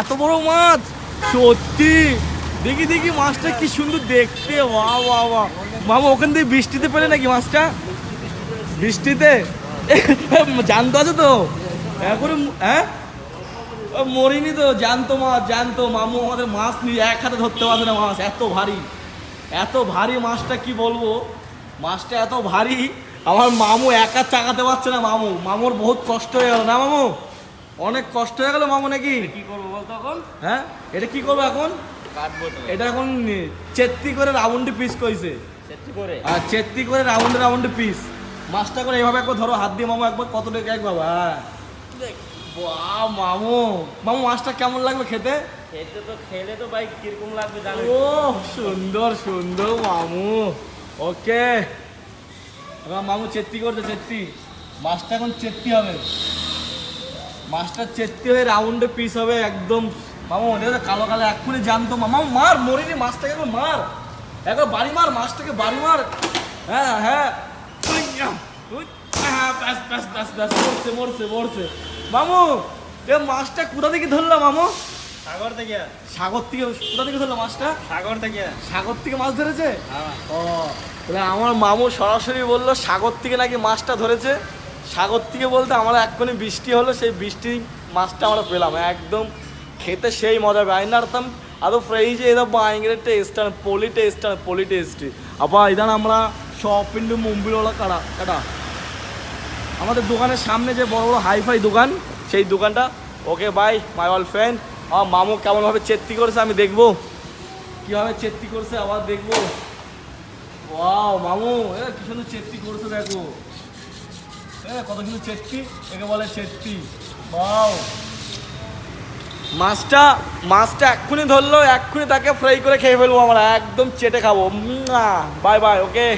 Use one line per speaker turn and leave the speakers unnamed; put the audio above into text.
এত বড় মাছ সত্যি। দেখি দেখি মাছটা কি সুন্দর দেখতে, বাহ বাহ বাহ। মামা ওখান থেকে বৃষ্টিতে পেলে নাকি মাছটা? বৃষ্টিতে জ্যান্ত আছে তো এখন? হ্যাঁ মরিনি তো, জ্যান্ত মাছ জ্যান্ত। মামু আমাদের মাছ নিয়ে এক হাতে ধরতে পারছে না মাছ, এত ভারী এত ভারী মাছটা, কি বলবো মাছটা এত ভারী। আমার মামু একা চাকাতে পারছে না। মামুর বহুত কষ্ট হয়ে গেল না মামু? অনেক কষ্ট হয়ে গেল মামু নাকি?
কি করবো বলতো এখন?
হ্যাঁ এটা কি করবো এখন?
কাটবো তো।
এটা এখন চেত্তি করে রাউন্ডে পিস কইছে,
সেটি করে
আর চেত্তি করে রাউন্ডে রাউন্ডে পিস। মাছটা করে এইভাবে একবার ধরো, হাত দিয়ে মামু একবার, কত টাকা এক বাবা। বাহ মামু, মামু মাছটা কেমন লাগবে খেতে?
খেতে তো খেলে তো ভাই কিরকম লাগবে জানো?
ও সুন্দর সুন্দর মামু। ওকে এবার মামু চেত্তি করছে, চেত্তি। মাছটা এখন চেত্তি হবে, মাছটা চেত্তি হয়ে রাউন্ডে পিস হবে একদম। মামু দেখো কালো কালো এক্ষুনি জানতো। মামা মার, মরিনি মাছটাকে একবার মার, একবার বাড়ি মার মাছটাকে, বাড়ি মার। হ্যাঁ হ্যাঁ ব্যাস ব্যাস ব্যাস ব্যাস, মরছে মরছে মরছে। মামু এ মাছটা কোথা থেকে ধরলাম মামু?
সাগর থেকে।
সাগর থেকে? কোথা থেকে ধরলো মাছটা?
সাগর থেকে।
সাগর থেকে মাছ ধরেছে?
হ্যাঁ।
ও তাহলে আমার মামু সরাসরি বললো সাগর থেকে নাকি মাছটা ধরেছে। সাগর থেকে বলতে আমরা এক্ষুনি বৃষ্টি হলো, সেই বৃষ্টি মাছটা আমরা পেলাম একদম। খেতে সেই মজা বাইনারতাম। ಅದು ಫ್ರೈಜ್ ಇದೆ ഭയങ്കര ടേസ്റ്റാണ്, പൊളി ടേസ്റ്റാണ്, പൊളി ടേസ്റ്റ്. അപ്പോൾ ഇതാണ് আমরা ഷോപ്പിൻ്റെ മുമ്പിലുള്ള കട കേട്ടോ, আমাদের দোকানের সামনে যে বড় বড় হাইফাই দোকান, সেই দোকানটা। Okay bye my all friend. আমার মামু কেমনভাবে চেত্তি করেছে আমি দেখবো, কীভাবে চেত্তি করছে আবার দেখবো। ওয়াও মামু এ কি সুন্দর চেত্তি করছে দেখো, কত সুন্দর চেত্তি, একে বলে চেত্তি। ওয়াও মাছটা এক্ষুনি ধরলো, এক্ষুনি তাকে ফ্রাই করে খেয়ে ফেলবো আমরা, একদম চেটে খাবো। Bye bye. ওকে।